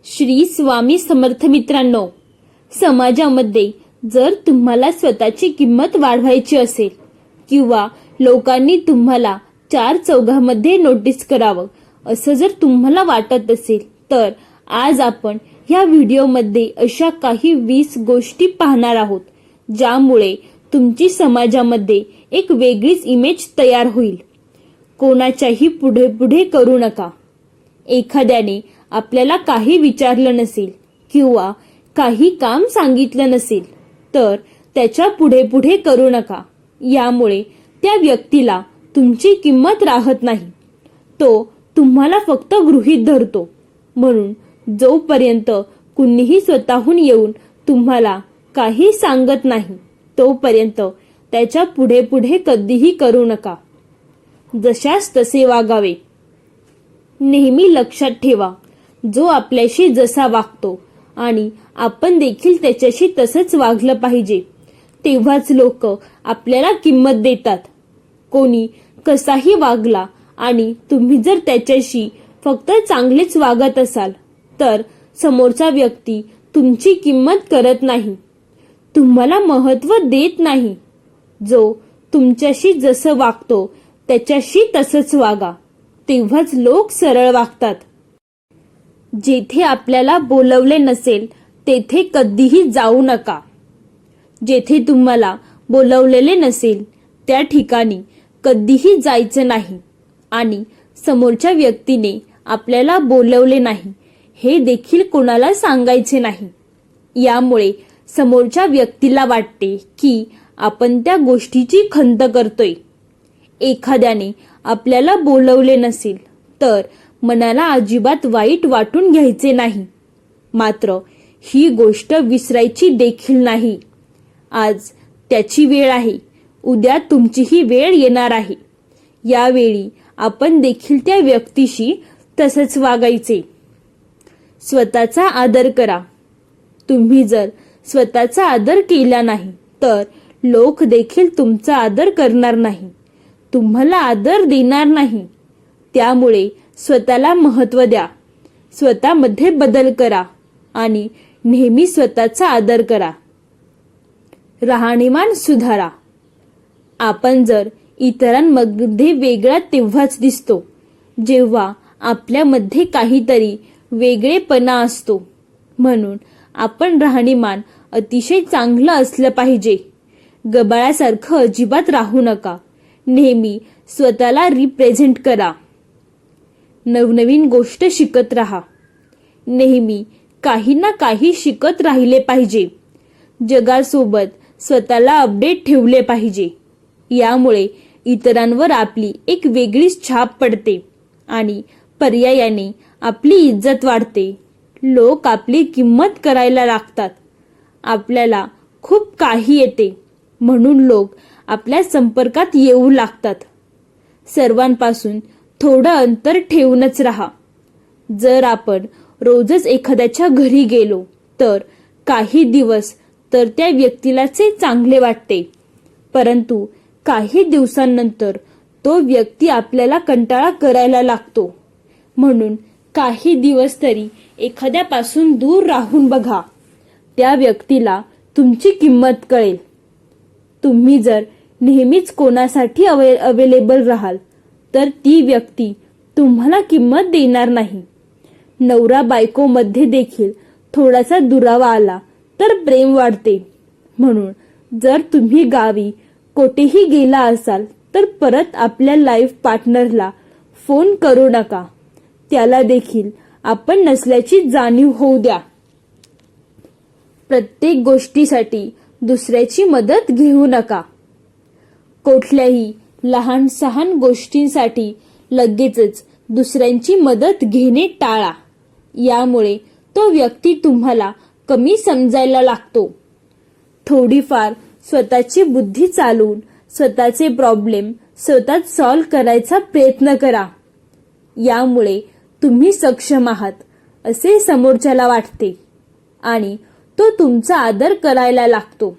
श्री स्वामी समर्थ. मित्रांनो, समाजामध्ये जर तुम्हाला स्वतःची किंमत वाढवायची असेल किंवा लोकांनी तुम्हाला चार चौघामध्ये नोटीस करावं असं जर तुम्हाला वाटत असेल तर आज आपण ह्या व्हिडिओमध्ये अशा काही 20 गोष्टी पाहणार आहोत ज्यामुळे तुमची समाजामध्ये एक वेगळीच इमेज तयार होईल. कोणाच्याही पुढे पुढे करू नका. एखाद्याने आपल्याला काही विचारलं नसेल किंवा काही काम सांगितलं नसेल तर त्याच्या पुढे पुढे करू नका. यामुळे त्या व्यक्तीला तुमची किंमत राहत नाही. तो तुम्हाला फक्त गृहीत धरतो. म्हणून जोपर्यंत कुणीही स्वतःहून येऊन तुम्हाला काही सांगत नाही तोपर्यंत त्याच्या पुढे पुढे कधीही करू नका. जशास तसे वागावे. नेहमी लक्षात ठेवा, जो आपल्याशी जसा वागतो आणि आपण देखील त्याच्याशी तसंच वागलं पाहिजे, तेव्हाच लोक आपल्याला किंमत देतात. कोणी कसाही वागला आणि तुम्ही जर त्याच्याशी फक्त चांगलेच वागत असाल तर समोरचा व्यक्ती तुमची किंमत करत नाही, तुम्हाला महत्त्व देत नाही. जो तुमच्याशी जसं वागतो त्याच्याशी तसंच वागा, तेव्हाच लोक सरळ वागतात. जेथे आपल्याला बोलवले नसेल तेथे कधीही जाऊ नका. जेथे तुम्हाला बोलवलेले नसेल त्या ठिकाणी कधीही जायचं नाही आणि समोरच्या व्यक्तीने आपल्याला बोलवले नाही हे देखील कोणाला सांगायचे नाही. यामुळे समोरच्या व्यक्तीला वाटते की आपण त्या गोष्टीची खंत करतोय. एखाद्याने आपल्याला बोलवले नसेल तर मनाला अजिबात वाईट वाटून घ्यायचे नाही. मात्र ही गोष्ट विसरायची देखील नाही. आज त्याची वेळ आहे, उद्या तुमचीही वेळ येणार आहे. यावेळी आपण देखील त्या व्यक्तीशी तसंच वागायचे. स्वतःचा आदर करा. तुम्ही जर स्वतःचा आदर केला नाही तर लोक देखील तुमचा आदर करणार नाही, तुम्हाला आदर देणार नाही. त्यामुळे स्वतःला महत्त्व द्या. स्वतःमध्ये बदल करा आणि नेहमी स्वतःचा आदर करा. राहणीमान सुधारा. आपण जर इतरांमध्ये वेगळा तेव्हाच दिसतो जेव्हा आपल्यामध्ये काहीतरी वेगळेपणा असतो. म्हणून आपण राहणीमान अतिशय चांगलं असलं पाहिजे. गबाळासारखं अजिबात राहू नका. नेहमी स्वतःला रिप्रेझेंट करा. नवनवीन गोष्ट शिकत राहा. नेहमी काही ना काही शिकत राहिले पाहिजे. जगासोबत स्वतःला अपडेट ठेवले पाहिजे. यामुळे इतरांवर आपली एक वेगळीच छाप पडते आणि पर्यायाने आपली इज्जत वाढते. लोक आपली किंमत करायला लागतात. आपल्याला खूप काही येते म्हणून लोक आपल्या संपर्कात येऊ लागतात. सर्वांपासून थोडं अंतर ठेवूनच राहा. जर आपण रोजच एखाद्याच्या घरी गेलो तर काही दिवस तर त्या व्यक्तीलाचे चांगले वाटते, परंतु काही दिवसांनंतर तो व्यक्ती आपल्याला कंटाळा करायला लागतो. म्हणून काही दिवस तरी एखाद्यापासून दूर राहून बघा. त्या व्यक्तीला तुमची किंमत कळेल. तुम्ही जर नेहमीच कोणासाठी अवेलेबल राहाल तर ती व्यक्ती तुम्हाला किंमत देणार नाही. नवरा बायको मध्ये देखील थोडासा दुरावा आला तर प्रेम वाढते. म्हणून जर तुम्ही गावी कोठेही गेला असाल तर परत आपल्या लाईफ पार्टनरला फोन करू नका. त्याला देखील आपण नसल्याची जाणीव होऊ द्या. प्रत्येक गोष्टीसाठी दुसऱ्याची मदत घेऊ नका. कुठल्याही लहान सहान गोष्टींसाठी लगेचच दुसऱ्यांची मदत घेणे टाळा. यामुळे तो व्यक्ती तुम्हाला कमी समजायला लागतो. थोडीफार स्वतःची बुद्धी चालवून स्वतःचे प्रॉब्लेम स्वतःच सॉल्व्ह करायचा प्रयत्न करा. यामुळे तुम्ही सक्षम आहात असे समोरच्याला वाटते आणि तो तुमचा आदर करायला लागतो.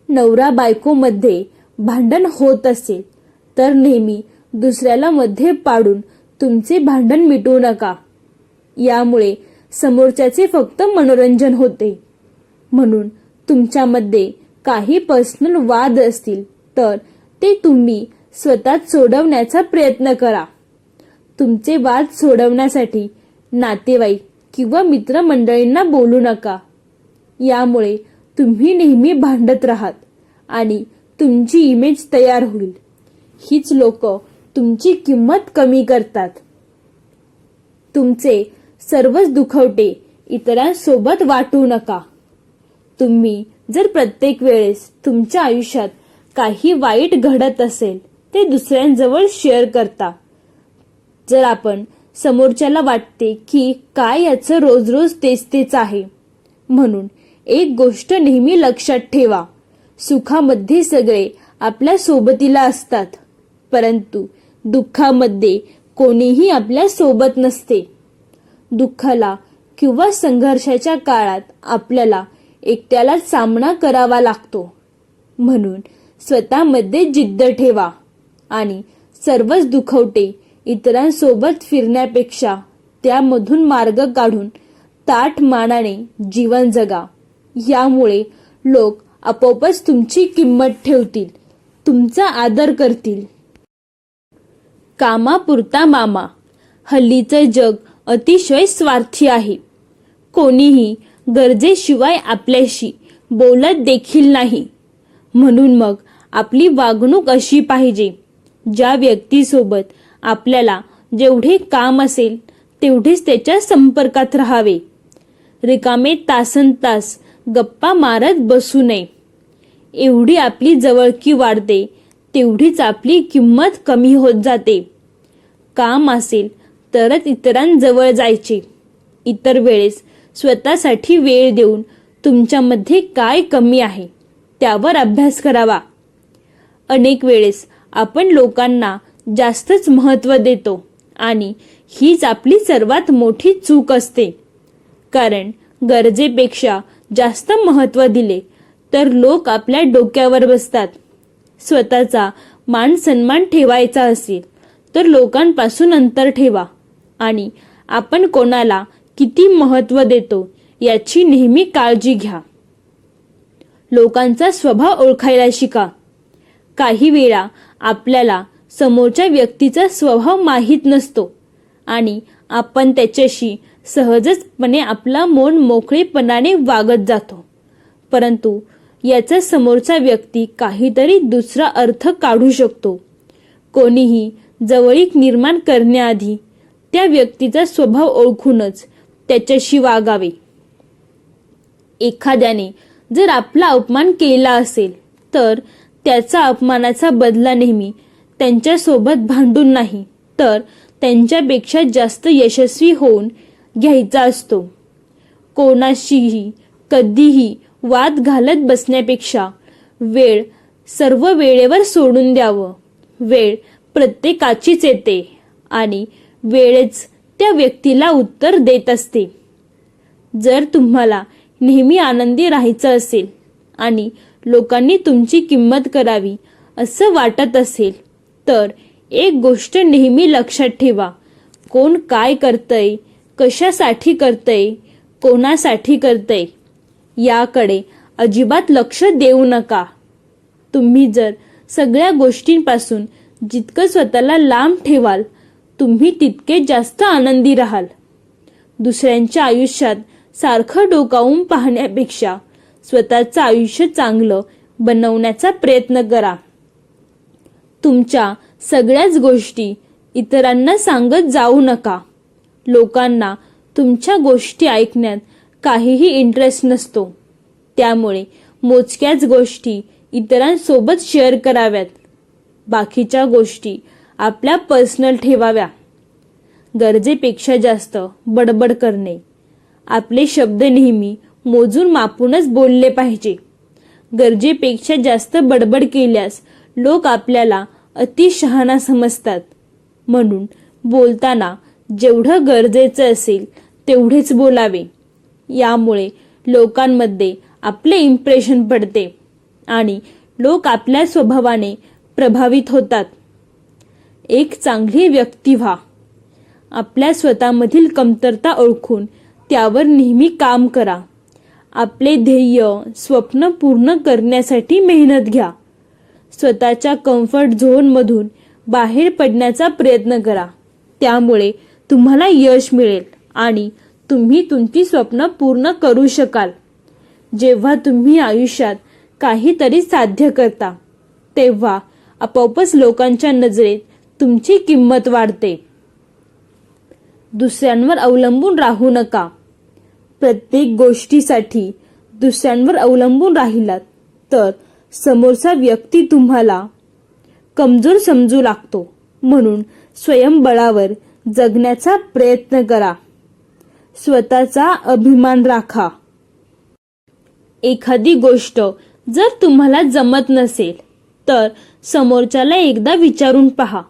नवरा बायको मध्ये भांडण होत असेल तर नेहमी दुसऱ्याला मध्ये पाडून तुमचे भांडण मिटवू नका. यामुळे समोरच्याचे फक्त मनोरंजन होते. म्हणून तुमच्यामध्ये काही पर्सनल वाद असतील तर ते तुम्ही स्वतःच सोडवण्याचा प्रयत्न करा. तुमचे वाद सोडवण्यासाठी नातेवाईक किंवा मित्रमंडळींना बोलू नका. यामुळे तुम्ही नेहमी भांडत राहात आणि तुमची इमेज तयार होईल. हीच लोक तुमची किंमत कमी करतात. तुमचे सर्वच दुखवटे इतरांसोबत वाटू नका. तुम्ही जर प्रत्येक वेळेस तुमच्या आयुष्यात काही वाईट घडत असेल ते दुसऱ्यांजवळ शेअर करता. जर आपण समोरच्याला वाटते की काय याचं रोज रोज तेच तेच आहे, म्हणून एक गोष्ट नेहमी लक्षात ठेवा. सुखामध्ये सगळे आपल्या सोबतीला असतात, परंतु दुःखामध्ये कोणीही आपल्या सोबत नसते. दुःखाला किंवा संघर्षाच्या काळात आपल्याला एकट्यालाच सामना करावा लागतो. म्हणून स्वतःमध्ये जिद्द ठेवा आणि सर्वच दुखवटे इतरांसोबत फिरण्यापेक्षा त्यामधून मार्ग काढून ताठ मानाने जीवन जगा. यामुळे लोक आपोआपच तुमची किंमत ठेवतील, तुमचा आदर करतील. कामापुरता मामा. हल्लीचं जग अतिशय स्वार्थी आहे. कोणीही गरजेशिवाय आपल्याशी बोलत देखील नाही. म्हणून मग आपली वागणूक अशी पाहिजे, ज्या व्यक्तीसोबत आपल्याला जेवढे काम असेल तेवढेच त्याच्या संपर्कात राहावे. रिकामे तासनतास गप्पा मारत बसू नये. एवढी आपली जवळकी वाढते तेवढीच आपली किंमत कमी होत जाते. काम असेल तरच इतरांजवळ जायचे. इतर वेळेस स्वतःसाठी वेळ देऊन तुमच्यामध्ये काय कमी आहे त्यावर अभ्यास करावा. अनेक वेळेस आपण लोकांना जास्तच महत्त्व देतो आणि हीच आपली सर्वात मोठी चूक असते. कारण गरजेपेक्षा जास्त महत्त्व दिले तर लोक आपल्या डोक्यावर बसतात. स्वतःचा मान सन्मान ठेवायचा असेल तर लोकांपासून अंतर ठेवा आणि आपण कोणाला किती महत्त्व देतो याची नेहमी काळजी घ्या. लोकांचा स्वभाव ओळखायला शिका. काही वेळा आपल्याला समोरच्या व्यक्तीचा स्वभाव माहीत नसतो आणि आपण त्याच्याशी सहजचपणे आपला मन मोकळेपणाने वागत जातो, परंतु याचा समोरचा व्यक्ती काहीतरी दुसरा अर्थ काढू शकतो. कोणीही जवळीक निर्माण करण्याआधी त्या व्यक्तीचा स्वभाव ओळखूनच त्याच्याशी वागावे. एखाद्याने जर आपला अपमान केला असेल तर त्याचा अपमानाचा बदला नेहमी त्यांच्यासोबत भांडून नाही तर त्यांच्यापेक्षा जास्त यशस्वी होऊन घ्यायचा असतो. कोणाशीही कधीही वाद घालत बसण्यापेक्षा वेळ सर्व वेळेवर सोडून द्यावं. वेळ प्रत्येकाचीच येते आणि वेळच त्या व्यक्तीला उत्तर देत असते. जर तुम्हाला नेहमी आनंदी राहायचं असेल आणि लोकांनी तुमची किंमत करावी असं वाटत असेल तर एक गोष्ट नेहमी लक्षात ठेवा. कोण काय करतंय, कशासाठी करतंय, कोणासाठी करतंय याकडे अजिबात लक्ष देऊ नका. तुम्ही जर सगळ्या गोष्टींपासून जितकं स्वतःला लांब ठेवाल तुम्ही तितके जास्त आनंदी राहाल. दुसऱ्यांच्या आयुष्यात सारखं डोकावून पाहण्यापेक्षा स्वतःचं आयुष्य चांगलं बनवण्याचा प्रयत्न करा. तुमच्या सगळ्याच गोष्टी इतरांना सांगत जाऊ नका. लोकांना तुमच्या गोष्टी ऐकण्यात काहीही इंटरेस्ट नसतो, त्यामुळे मोजक्याच गोष्टी इतरांसोबत शेअर कराव्यात. बाकीच्या गोष्टी आपल्या पर्सनल ठेवाव्या. गरजेपेक्षा जास्त बडबड करणे. आपले शब्द नेहमी मोजून मापूनच बोलले पाहिजे. गरजेपेक्षा जास्त बडबड केल्यास लोक आपल्याला अतिशहाणा समजतात. म्हणून बोलताना जेवढं गरजेचं असेल तेवढेच बोलावे. यामुळे लोकांमध्ये आपले इम्प्रेशन पडते आणि लोक आपल्या स्वभावाने प्रभावित होतात. एक चांगली व्यक्ती व्हा. आपल्या स्वतःमधील कमतरता ओळखून त्यावर नेहमी काम करा. आपले ध्येय स्वप्न पूर्ण करण्यासाठी मेहनत घ्या. स्वतःच्या कम्फर्ट झोनमधून बाहेर पडण्याचा प्रयत्न करा. त्यामुळे तुम्हाला यश मिळेल आणि तुम्ही तुमची स्वप्न पूर्ण करू शकाल. जेव्हा तुम्ही आयुष्यात काहीतरी साध्य करता तेव्हा आपोआपच लोकांच्या नजरेत तुमची किंमत वाढते. दुसऱ्यांवर अवलंबून राहू नका. प्रत्येक गोष्टीसाठी दुसऱ्यांवर अवलंबून राहिलात तर समोरचा व्यक्ती तुम्हाला कमजोर समजू लागतो. म्हणून स्वयंबळावर जगण्याचा प्रयत्न करा. स्वतःचा अभिमान राखा. एखादी गोष्ट जर तुम्हाला जमत नसेल तर समोरच्याला एकदा विचारून पहा.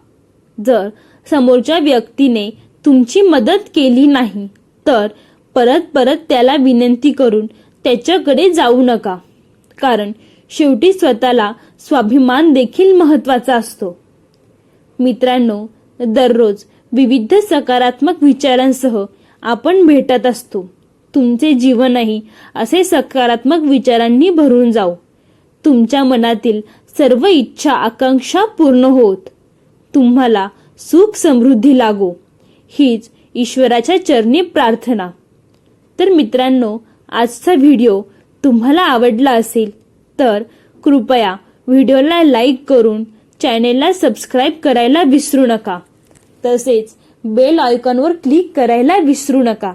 जर समोरच्या व्यक्तीने तुमची मदत केली नाही तर परत परत त्याला विनंती करून त्याच्याकडे जाऊ नका. कारण शेवटी स्वतःला स्वाभिमान देखील महत्त्वाचा असतो. मित्रांनो, दररोज विविध सकारात्मक विचारांसह आपण भेटत असतो. तुमचे जीवनही असे सकारात्मक विचारांनी भरून जाऊ. तुमच्या मनातील सर्व इच्छा आकांक्षा पूर्ण होत. तुम्हाला सुख समृद्धी लागो हीच ईश्वराच्या चरणी प्रार्थना. तर मित्रांनो, आजचा व्हिडिओ तुम्हाला आवडला असेल तर कृपया व्हिडिओला लाईक करून चॅनेलला सबस्क्राईब करायला विसरू नका. तसेच बेल आयकॉनवर क्लिक करायला विसरू नका,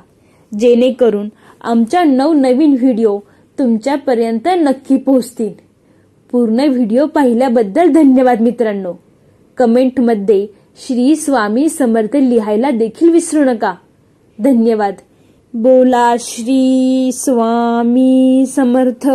जेणेकरून आमच्या नवनवीन व्हिडिओ तुमच्यापर्यंत नक्की पोहोचतील. पूर्ण व्हिडिओ पाहिल्याबद्दल धन्यवाद मित्रांनो. कमेंटमध्ये श्री स्वामी समर्थ लिहायला देखील विसरू नका. धन्यवाद. बोला श्री स्वामी समर्थ.